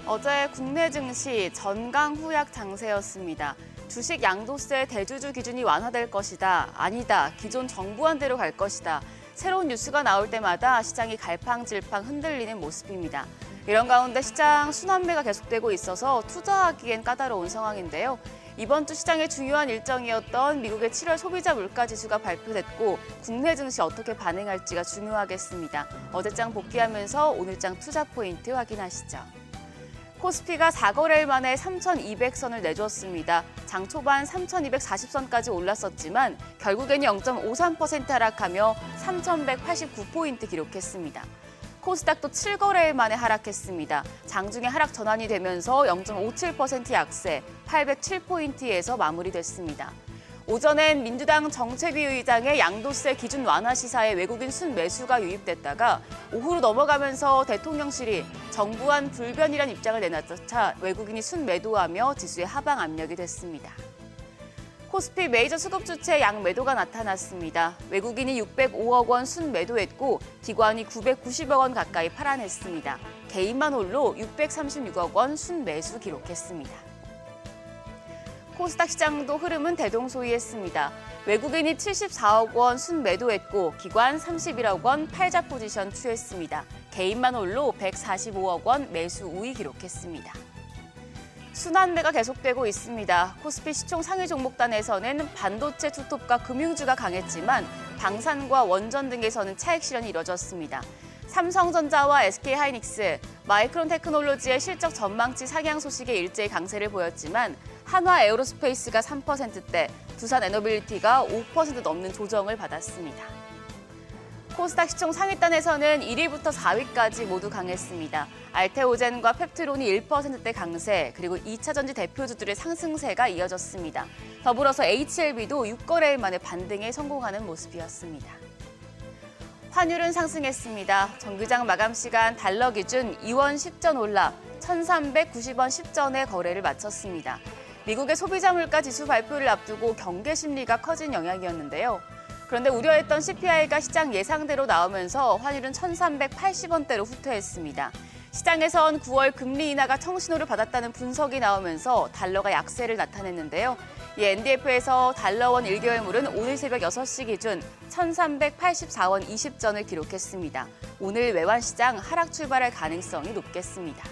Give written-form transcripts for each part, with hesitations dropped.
어제 국내 증시 전강 후약 장세였습니다. 주식 양도세 대주주 기준이 완화될 것이다. 아니다. 기존 정부안대로 갈 것이다. 새로운 뉴스가 나올 때마다 시장이 갈팡질팡 흔들리는 모습입니다. 이런 가운데 시장 순환매가 계속되고 있어서 투자하기엔 까다로운 상황인데요. 이번 주 시장의 중요한 일정이었던 미국의 7월 소비자 물가지수가 발표됐고 국내 증시 어떻게 반응할지가 중요하겠습니다. 어제장 복귀하면서 오늘장 투자 포인트 확인하시죠. 코스피가 4거래일 만에 3,200선을 내줬습니다. 장 초반 3,240선까지 올랐었지만 결국엔 0.53% 하락하며 3,189포인트 기록했습니다. 코스닥도 7거래일 만에 하락했습니다. 장중에 하락 전환이 되면서 0.57% 약세, 807포인트에서 마무리됐습니다. 오전엔 민주당 정책위 의장의 양도세 기준 완화 시사에 외국인 순매수가 유입됐다가 오후로 넘어가면서 대통령실이 정부안 불변이란 입장을 내놨자 외국인이 순매도하며 지수의 하방 압력이 됐습니다. 코스피 메이저 수급 주체 양매도가 나타났습니다. 외국인이 605억 원 순매도했고 기관이 990억 원 가까이 팔아냈습니다. 개인만 홀로 636억 원 순매수 기록했습니다. 코스닥 시장도 흐름은 대동소이했습니다. 외국인이 74억 원 순매도했고 기관 31억 원 팔자 포지션 취했습니다. 개인만 홀로 145억 원 매수 우위 기록했습니다. 순환매가 계속되고 있습니다. 코스피 시총 상위 종목단에서는 반도체, 투톱과 금융주가 강했지만 방산과 원전 등에서는 차익 실현이 이뤄졌습니다. 삼성전자와 SK하이닉스, 마이크론 테크놀로지의 실적 전망치 상향 소식에 일제히 강세를 보였지만 한화 에어로스페이스가 3%대, 두산 에너빌리티가 5% 넘는 조정을 받았습니다. 코스닥 시총 상위단에서는 1위부터 4위까지 모두 강했습니다. 알테오젠과 펩트론이 1%대 강세, 그리고 2차전지 대표주들의 상승세가 이어졌습니다. 더불어서 HLB도 6거래일 만에 반등에 성공하는 모습이었습니다. 환율은 상승했습니다. 정기장 마감 시간 달러 기준 2원 10전 올라 1,390원 10전에 거래를 마쳤습니다. 미국의 소비자 물가 지수 발표를 앞두고 경계 심리가 커진 영향이었는데요. 그런데 우려했던 CPI가 시장 예상대로 나오면서 환율은 1,380원대로 후퇴했습니다. 시장에선 9월 금리 인하가 청신호를 받았다는 분석이 나오면서 달러가 약세를 나타냈는데요. 이 NDF에서 달러원 1개월물은 오늘 새벽 6시 기준 1,384원 20전을 기록했습니다. 오늘 외환시장 하락 출발할 가능성이 높겠습니다.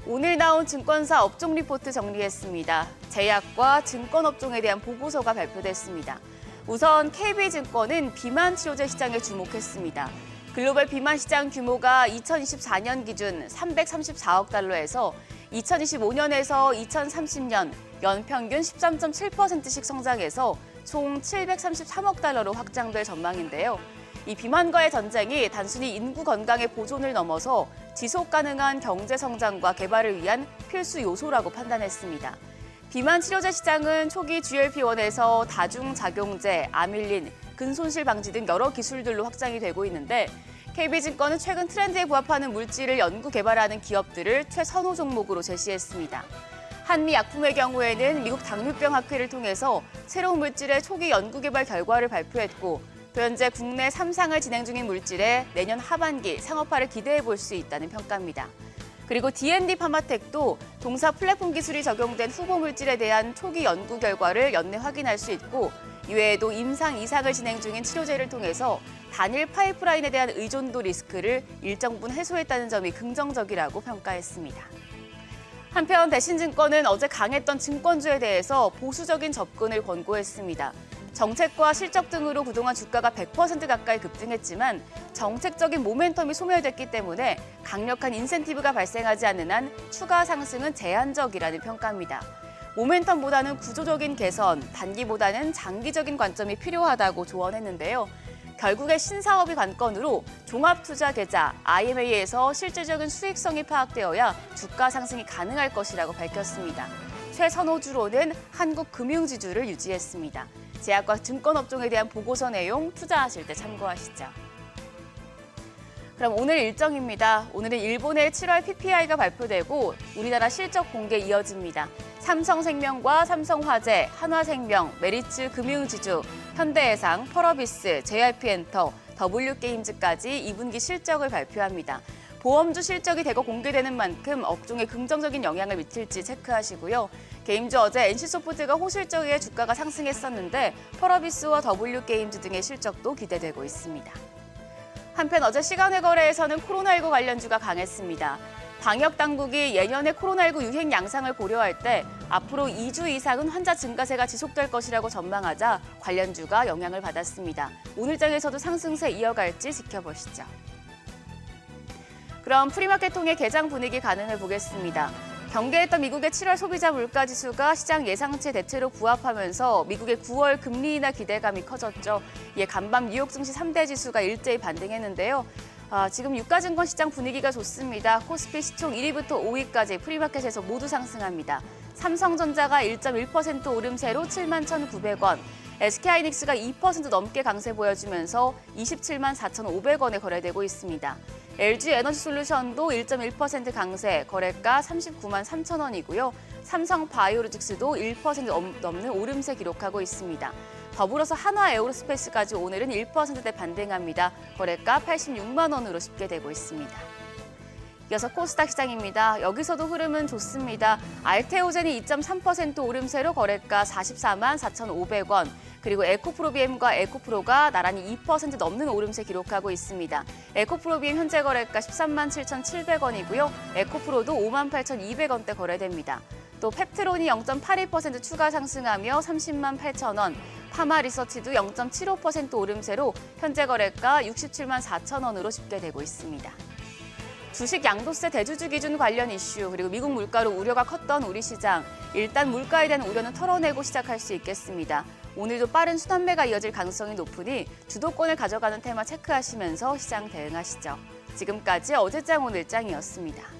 오늘 나온 증권사 업종 리포트 정리했습니다. 제약과 증권업종에 대한 보고서가 발표됐습니다. 우선 KB증권은 비만 치료제 시장에 주목했습니다. 글로벌 비만 시장 규모가 2024년 기준 334억 달러에서 2025년에서 2030년 연평균 13.7%씩 성장해서 총 733억 달러로 확장될 전망인데요. 이 비만과의 전쟁이 단순히 인구 건강의 보존을 넘어서 지속 가능한 경제 성장과 개발을 위한 필수 요소라고 판단했습니다. 비만 치료제 시장은 초기 GLP-1에서 다중작용제, 아밀린, 근손실 방지 등 여러 기술들로 확장이 되고 있는데 KB증권은 최근 트렌드에 부합하는 물질을 연구 개발하는 기업들을 최선호 종목으로 제시했습니다. 한미약품의 경우에는 미국 당뇨병 학회를 통해서 새로운 물질의 초기 연구 개발 결과를 발표했고 또 현재 국내 3상을 진행 중인 물질에 내년 하반기 상업화를 기대해 볼 수 있다는 평가입니다. 그리고 D&D 파마텍도 동사 플랫폼 기술이 적용된 후보 물질에 대한 초기 연구 결과를 연내 확인할 수 있고 이외에도 임상 2상을 진행 중인 치료제를 통해서 단일 파이프라인에 대한 의존도 리스크를 일정 부분 해소했다는 점이 긍정적이라고 평가했습니다. 한편 대신증권은 어제 강했던 증권주에 대해서 보수적인 접근을 권고했습니다. 정책과 실적 등으로 그동안 주가가 100% 가까이 급등했지만 정책적인 모멘텀이 소멸됐기 때문에 강력한 인센티브가 발생하지 않는 한 추가 상승은 제한적이라는 평가입니다. 모멘텀보다는 구조적인 개선, 단기보다는 장기적인 관점이 필요하다고 조언했는데요. 결국에 신사업이 관건으로 종합투자계좌 IMA에서 실질적인 수익성이 파악되어야 주가 상승이 가능할 것이라고 밝혔습니다. 최선호주로는 한국금융지주를 유지했습니다. 제약과 증권업종에 대한 보고서 내용 투자하실 때 참고하시죠. 그럼 오늘 일정입니다. 오늘은 일본의 7월 PPI가 발표되고 우리나라 실적 공개 이어집니다. 삼성생명과 삼성화재, 한화생명, 메리츠 금융지주, 현대해상, 펄어비스, JYP엔터, W게임즈까지 2분기 실적을 발표합니다. 보험주 실적이 대거 공개되는 만큼 업종에 긍정적인 영향을 미칠지 체크하시고요. 게임주 어제 NC소프트가 호실적에 주가가 상승했었는데 펄어비스와 W게임즈 등의 실적도 기대되고 있습니다. 한편 어제 시간외 거래에서는 코로나19 관련주가 강했습니다. 방역당국이 예년의 코로나19 유행 양상을 고려할 때 앞으로 2주 이상은 환자 증가세가 지속될 것이라고 전망하자 관련주가 영향을 받았습니다. 오늘장에서도 상승세 이어갈지 지켜보시죠. 그럼 프리마켓 통해 개장 분위기 가늠해 보겠습니다. 경계했던 미국의 7월 소비자 물가지수가 시장 예상치 대체로 부합하면서 미국의 9월 금리 인하 기대감이 커졌죠. 이에 간밤 뉴욕 증시 3대 지수가 일제히 반등했는데요. 지금 유가증권 시장 분위기가 좋습니다. 코스피 시총 1위부터 5위까지 프리마켓에서 모두 상승합니다. 삼성전자가 1.1% 오름세로 71,900원, SK하이닉스가 2% 넘게 강세 보여주면서 274,500원에 4,500원에 거래되고 있습니다. LG에너지솔루션도 1.1% 강세, 거래가 393만 3,000원이고요. 삼성바이오로직스도 1% 넘는 오름세 기록하고 있습니다. 더불어서 한화에어로스페이스까지 오늘은 1%대 반등합니다. 거래가 86만 원으로 집계되고 있습니다. 이어서 코스닥 시장입니다. 여기서도 흐름은 좋습니다. 알테오젠이 2.3% 오름세로 거래가 44만 4,500원, 그리고 에코프로비엠과 에코프로가 나란히 2% 넘는 오름세 기록하고 있습니다. 에코프로비엠 현재 거래가 13만 7,700원이고요. 에코프로도 5만 8,200원대 거래됩니다. 또 펩트론이 0.82% 추가 상승하며 30만 8천원, 파마리서치도 0.75% 오름세로 현재 거래가 67만 4천원으로 집계되고 있습니다. 주식 양도세 대주주 기준 관련 이슈, 그리고 미국 물가로 우려가 컸던 우리 시장. 일단 물가에 대한 우려는 털어내고 시작할 수 있겠습니다. 오늘도 빠른 순환매가 이어질 가능성이 높으니 주도권을 가져가는 테마 체크하시면서 시장 대응하시죠. 지금까지 어제장 오늘장이었습니다.